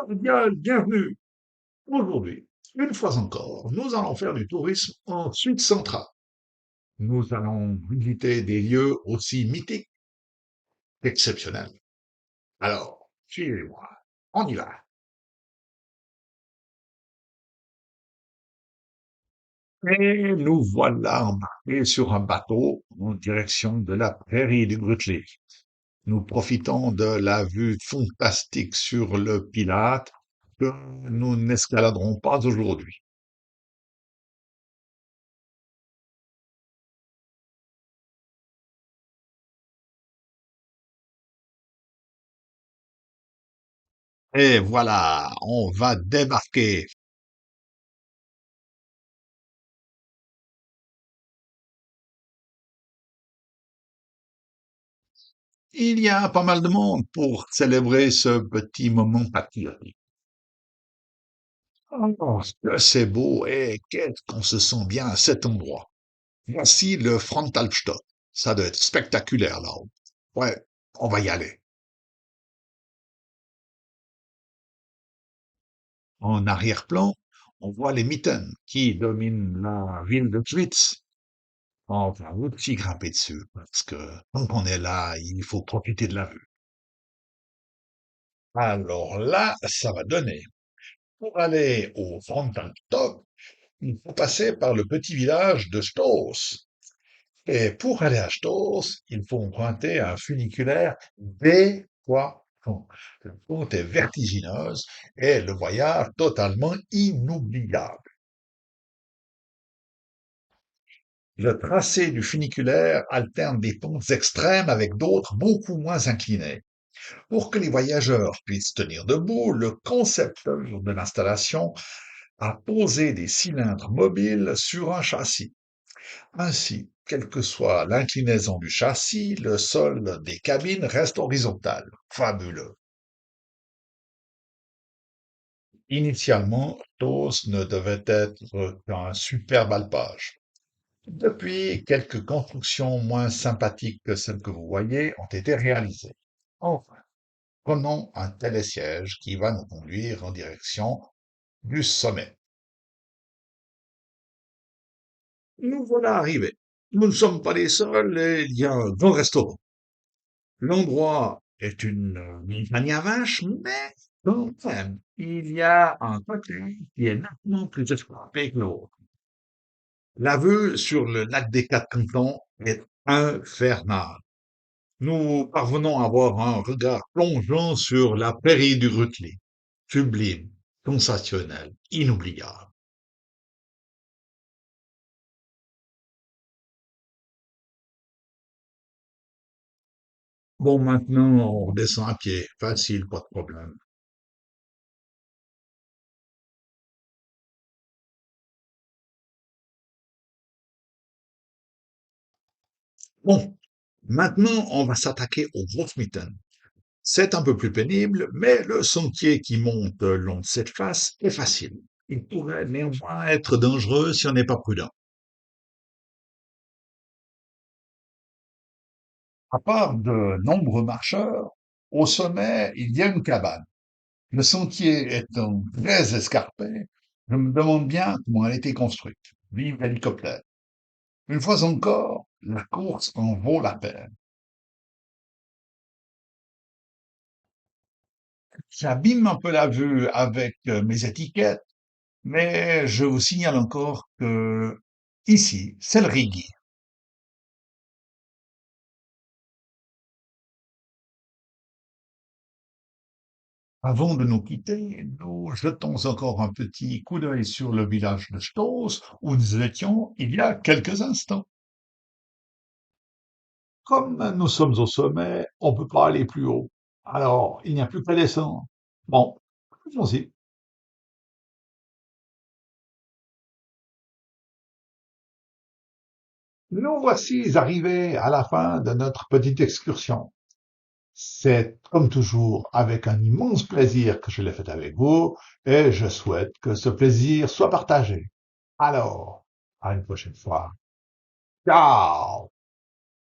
Bien, bienvenue. Aujourd'hui, une fois encore, nous allons faire du tourisme en Suisse centrale. Nous allons visiter des lieux aussi mythiques qu'exceptionnels. Alors, suivez-moi. On y va. Et nous voilà embarqués sur un bateau en direction de la prairie du Grutli. Nous profitons de la vue fantastique sur le Pilate que nous n'escaladerons pas aujourd'hui. Et voilà, on va débarquer. Il y a pas mal de monde pour célébrer ce petit moment patriotique. Oh, que c'est beau et qu'est-ce qu'on se sent bien à cet endroit. Voici le Frontalpstock. Ça doit être spectaculaire là-haut. Ouais, on va y aller. En arrière-plan, on voit les mitaines qui dominent la ville de Schwyz. On va aussi grimper dessus parce que tant qu'on est là, il faut profiter de la vue. Alors là, ça va donner. Pour aller au Frontalpstock, il faut passer par le petit village de Stoos. Et pour aller à Stoos, il faut emprunter un funiculaire décoiffant. La route est vertigineuse et le voyage totalement inoubliable. Le tracé du funiculaire alterne des pentes extrêmes avec d'autres beaucoup moins inclinées. Pour que les voyageurs puissent tenir debout, le concepteur de l'installation a posé des cylindres mobiles sur un châssis. Ainsi, quelle que soit l'inclinaison du châssis, le sol des cabines reste horizontal. Fabuleux. Initialement, TOS ne devait être qu'un superbe alpage. Depuis, quelques constructions moins sympathiques que celles que vous voyez ont été réalisées. Enfin, prenons un télésiège qui va nous conduire en direction du sommet. Nous voilà arrivés. Nous ne sommes pas les seuls et il y a un grand restaurant. L'endroit est une montagne à vaches, mais quand même, il y a un côté qui est nettement plus escarpé que l'autre. La vue sur le lac des Quatre Cantons est infernale. Nous parvenons à avoir un regard plongeant sur la prairie du Rutli. Sublime, sensationnel, inoubliable. Bon, maintenant, on redescend à pied. Facile, pas de problème. Bon, maintenant, on va s'attaquer au Großmitten. C'est un peu plus pénible, mais le sentier qui monte le long de cette face est facile. Il pourrait néanmoins être dangereux si on n'est pas prudent. À part de nombreux marcheurs, au sommet, il y a une cabane. Le sentier étant très escarpé, je me demande bien comment elle a été construite. Vive l'hélicoptère. Une fois encore, la course en vaut la peine. J'abîme un peu la vue avec mes étiquettes, mais je vous signale encore que ici, c'est le Rigi. Avant de nous quitter, nous jetons encore un petit coup d'œil sur le village de Stoos où nous étions il y a quelques instants. Comme nous sommes au sommet, on ne peut pas aller plus haut. Alors, il n'y a plus qu'à descendre. Bon, allons-y. Nous voici arrivés à la fin de notre petite excursion. C'est comme toujours avec un immense plaisir que je l'ai fait avec vous et je souhaite que ce plaisir soit partagé. Alors, à une prochaine fois. Ciao!